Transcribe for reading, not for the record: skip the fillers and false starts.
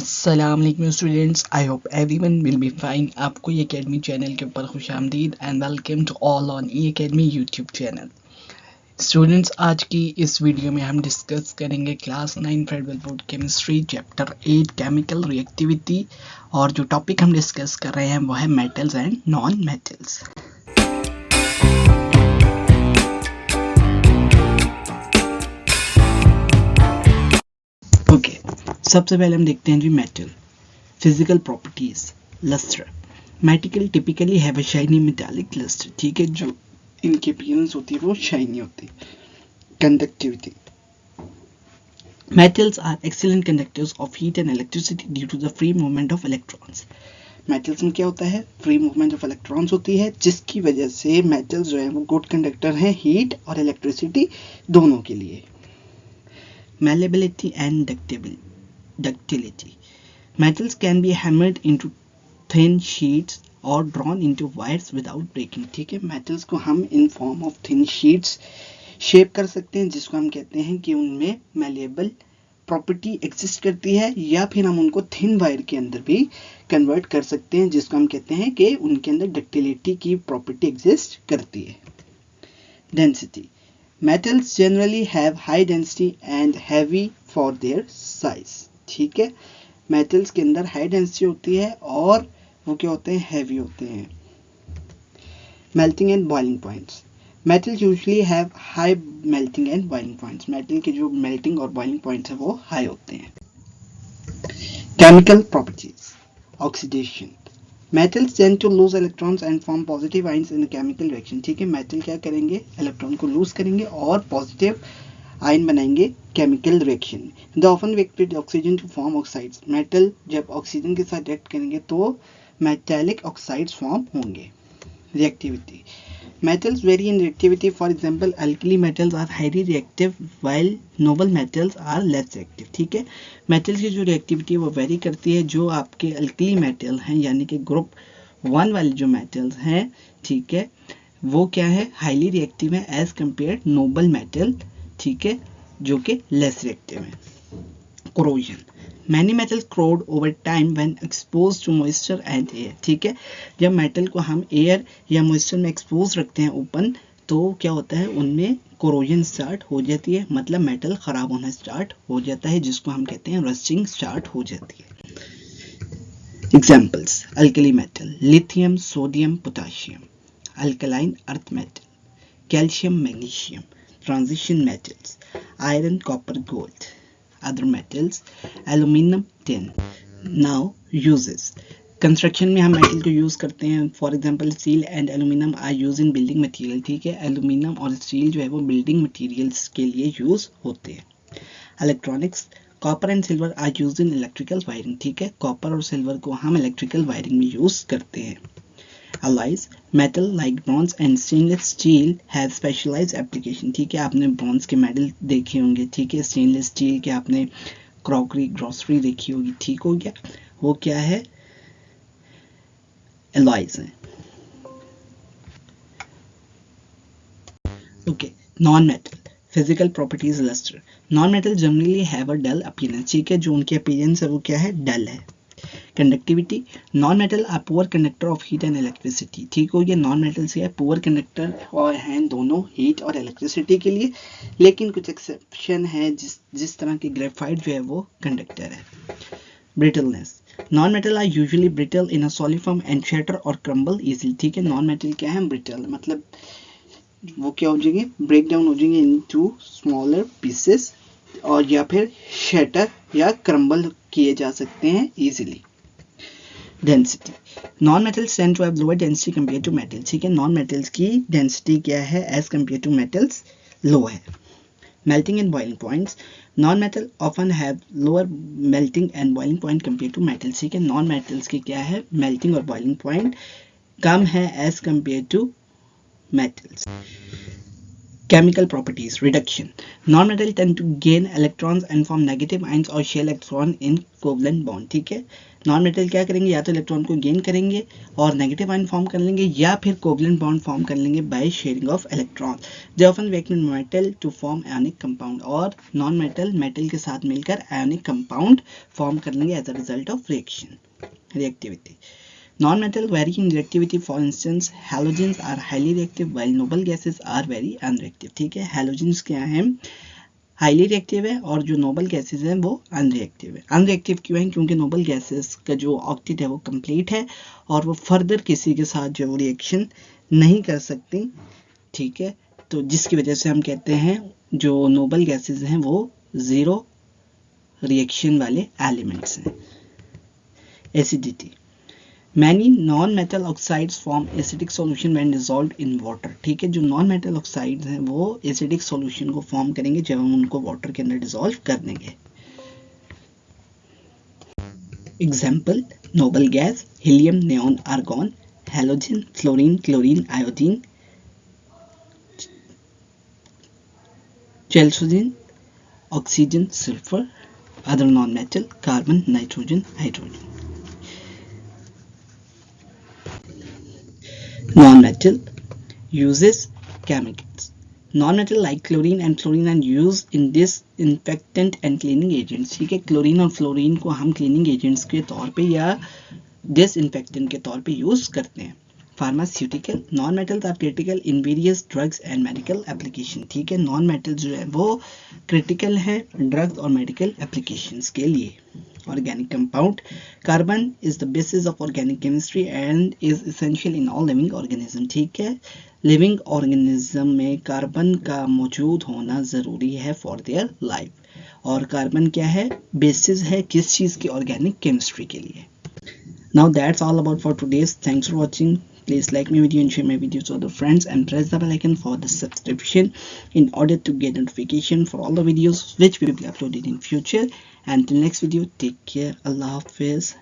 अस्सलाम वालेकुम students, I hope everyone will be fine. आपको ये अकेडमी चैनल के ऊपर खुशामदीद and welcome to all on E academy YouTube channel. Students, आज की इस वीडियो में हम डिस्कस करेंगे class 9 federal board chemistry chapter 8 chemical reactivity, और जो टॉपिक हम डिस्कस कर रहे हैं वो है metals and non metals. Okay, सबसे पहले हम देखते हैं जी metal physical properties. Lustre metal typically have a shiny metallic lustre, ठीक है, जो इनकी अपीयरेंस होती है वो शाइनी होती है। Conductivity metals are excellent conductors of heat and electricity due to the free movement of electrons. Metals में क्या होता है? फ्री मूवमेंट ऑफ इलेक्ट्रॉन्स होती है, जिसकी वजह से मेटल्स जो है वो गुड कंडक्टर हैं हीट और इलेक्ट्रिसिटी दोनों के लिए। Malleability and ductility. Metals can be hammered into thin sheets or drawn into wires without breaking, ठीक है। मेटल्स को हम in form of thin sheets shape कर सकते हैं, जिसको हम कहते हैं कि उनमें malleable प्रॉपर्टी एग्जिस्ट करती है, या फिर हम उनको थिन वायर के अंदर भी कन्वर्ट कर सकते हैं, जिसको हम कहते हैं कि उनके अंदर डक्टिलिटी की प्रॉपर्टी एग्जिस्ट करती है। Density Metals generally have high density and heavy for their size, ठीक है। मेटल्स के अंदर हाई डेंसिटी होती है और वो क्या होते हैं? हैवी होते हैं। Melting and boiling points metal usually have high melting and boiling points. Metal के जो मेल्टिंग और बॉइलिंग पॉइंट्स है वो हाई होते हैं। Chemical properties oxidation Metals tend to lose electrons and form positive ions in a chemical reaction, ठीक है। Metal क्या करेंगे? इलेक्ट्रॉन को लूज करेंगे और पॉजिटिव आयन बनाएंगे केमिकल रिएक्शन में। They often react with oxygen to form oxides. Metal जब ऑक्सीजन के साथ रिएक्ट करेंगे तो मेटालिक ऑक्साइड्स फॉर्म होंगे। Reactivity Metals vary in reactivity. For example, alkali metals are highly reactive while noble metals are less reactive, ठीक है। Metal की जो रिएक्टिविटी वो वेरी करती है। जो आपके अल्कली मेटल हैं यानी कि ग्रुप 1 वाले जो मेटल्स हैं, ठीक है, वो क्या है? हाईली रिएक्टिव है एज कंपेयर नोबल मेटल, ठीक है, जो कि लेस रिएक्टिव है। Corrosion Many metals corrode over time when exposed to moisture and air, ठीक है। जब मेटल को हम एयर या मॉइस्चर में एक्सपोज रखते हैं ओपन, तो क्या होता है? उनमें कोरोजन स्टार्ट हो जाती है, मतलब मेटल खराब होना स्टार्ट हो जाता है, जिसको हम कहते हैं रस्टिंग स्टार्ट हो जाती है। Examples alkali metal lithium sodium potassium, alkaline earth metal calcium magnesium, transition metals iron copper gold, other metals aluminum tin। now uses construction में हम मेटल को यूज करते हैं। For example steel and aluminium are use in building material, ठीक है। Aluminium और steel जो है वो बिल्डिंग मटेरियल्स के लिए यूज होते हैं। Electronics copper and silver are use in electrical wiring, ठीक है। कॉपर और सिल्वर को हम इलेक्ट्रिकल वायरिंग में यूज करते हैं। Alloys metal like bronze and stainless steel have specialized application, ठीक है। आपने ब्रॉन्ज के मेटल देखे होंगे, ठीक है। स्टेनलेस स्टील के आपने क्रॉकरी ग्रोसरी देखी होगी, ठीक हो गया। वो क्या है? एलॉयज है। Okay, non metal physical properties lustre non metal generally have a dull appearance, ठीक है। जो उनकी अपीयरेंस है वो क्या है? डल है। Conductivity non metal are poor conductor of heat and electricity, ठीक हो गया। नॉन मेटल से है पुअर कंडक्टर और हैं दोनों हीट और इलेक्ट्रिसिटी के लिए, लेकिन कुछ एक्सेप्शन है, जिस तरह की ग्रेफाइट जो है वो कंडक्टर है। Brittleness non metal are usually brittle in a solid form and shatter or crumble easily, ठीक है। नॉन मेटल क्या है? ब्रिटल, मतलब वो क्या हो जाएंगे? ब्रेक डाउन हो जाएंगे इनटू स्मॉलर पीसेस, और या फिर शैटर या क्रम्बल किए जा सकते हैं easily. Density non metals tend to have lower density compare to metal, ठीक है। नॉन मेटल्स की डेंसिटी क्या है? As compare to metals low है। Melting and boiling points non metal often have lower melting and boiling point compare to metals, ठीक है। Non metals की क्या है? मेल्टिंग और बॉइलिंग पॉइंट कम है as compare to metals. Chemical properties reduction. Non-metal tend to gain electrons and form negative ions or shell electron in covalent bond. ठीक है, नॉन मेटल क्या करेंगे, या तो इलेक्ट्रॉन को गेन करेंगे और नेगेटिव आयन फॉर्म कर लेंगे, या फिर कोवलेंट बॉन्ड फॉर्म कर लेंगे by sharing of electron. They often react with metal to form ionic compound. और नॉन मेटल मेटल के साथ मिलकर आयोनिक कंपाउंड फॉर्म कर लेंगे as a result of reaction. Reactivity. Non-metal vary in reactivity. For instance, halogens are highly reactive while noble gases are very unreactive. ठीक है, halogens क्या है, हाईली रिएक्टिव है और जो नोबल गैसेस हैं वो अनरिएक्टिव है. अनरिएक्टिव क्यों है, क्योंकि नोबल गैसेस का जो ऑक्टेट है वो कंप्लीट है और वो फर्दर किसी के साथ जो रिएक्शन नहीं कर सकती. ठीक है, तो जिसकी वजह से हम कहते हैं जो नोबल गैसेस हैं वो ज़ीरो रिएक्शन वाले एलिमेंट्स हैं. Acidity. Many non-metal oxides form acidic solution when dissolved in water. ठीक है, जो non-metal oxides हैं वो acidic solution को form करेंगे जब हम उनको water के अंदर dissolve कर देंगे. Example: noble gas, helium, neon, argon, halogen, fluorine, chlorine, iodine, chalcedon, oxygen, sulfur. Other non-metal: carbon, nitrogen, hydrogen. Non-metal uses chemicals. Non-metal like chlorine and fluorine are used in disinfectant and cleaning agents. ठीक है, chlorine और fluorine को हम cleaning agents के तौर पे या disinfectant के तौर पे यूज करते हैं. Pharmaceutical. Non metals are critical in various drugs and medical application. ठीक है, नॉन मेटल जो है वो क्रिटिकल है ड्रग्स और मेडिकल एप्लीकेशंस के लिए. Organic compound. Carbon is the basis of organic chemistry and is essential in all living organism. ठीक है, लिविंग ऑर्गेनिज्म में कार्बन का मौजूद होना ज़रूरी है फॉर देयर लाइफ. और कार्बन क्या है, बेसिस है किस चीज़ की, ऑर्गेनिक केमिस्ट्री के लिए. Now that's all about for today's. Thanks for watching. Please like my video and share my videos to other friends and press the bell icon for the subscription in order to get notification for all the videos which will be uploaded in future. Until next video, take care. Allah Hafiz.